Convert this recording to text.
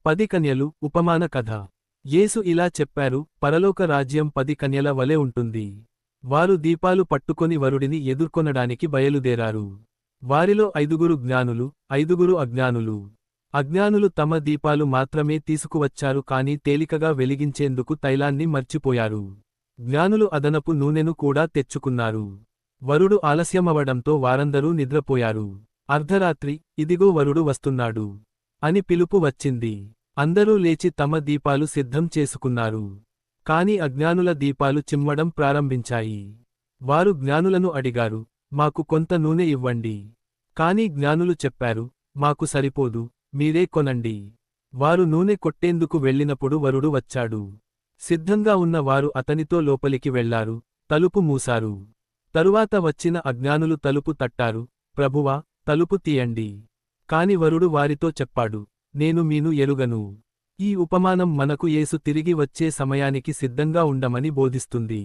10 కన్యలు ఉపమాన కథ. యేసు ఇలా చెప్పారు, పరలోక రాజ్యం 10 కన్యల వలె ఉంటుంది. వారు దీపాలు పట్టుకొని వరుడిని ఎదుర్కొనడానికి బయలుదేరారు. వారిలో 5గురు జ్ఞానులు, 5గురు అజ్ఞానులు. అజ్ఞానులు తమ దీపాలు మాత్రమే తీసుకువచ్చారు కాని తేలికగా వెలిగించేందుకు తైలాన్ని మర్చిపోయారు. జ్ఞానులు అదనపు నూనెను కూడా తెచ్చుకున్నారు. వరుడు ఆలస్యమవడంతో వారందరూ నిద్రపోయారు. అర్ధరాత్రి, ఇదిగో వరుడు వస్తున్నాడు అని పిలుపు వచ్చింది. అందరూ లేచి తమ దీపాలు సిద్ధం చేసుకున్నారు. కాని అజ్ఞానుల దీపాలు చిమ్మడం ప్రారంభించాయి. వారు జ్ఞానులను అడిగారు, మాకు కొంత నూనె ఇవ్వండి. కాని జ్ఞానులు చెప్పారు, మాకు సరిపోదు, మీరే కొనండి. వారు నూనె కొట్టేందుకు వెళ్ళినప్పుడు వరుడు వచ్చాడు. సిద్ధంగా ఉన్న వారు అతనితో లోపలికి వెళ్లారు, తలుపు మూసారు. తరువాత వచ్చిన అజ్ఞానులు తలుపు తట్టారు, ప్రభువా, తలుపు తీయండి. కాని వరుడు వారితో చెప్పాడు, నేను మీను ఎరుగను. ఈ ఉపమానం మనకు యేసు తిరిగి వచ్చే సమయానికి సిద్ధంగా ఉండమని బోధిస్తుంది.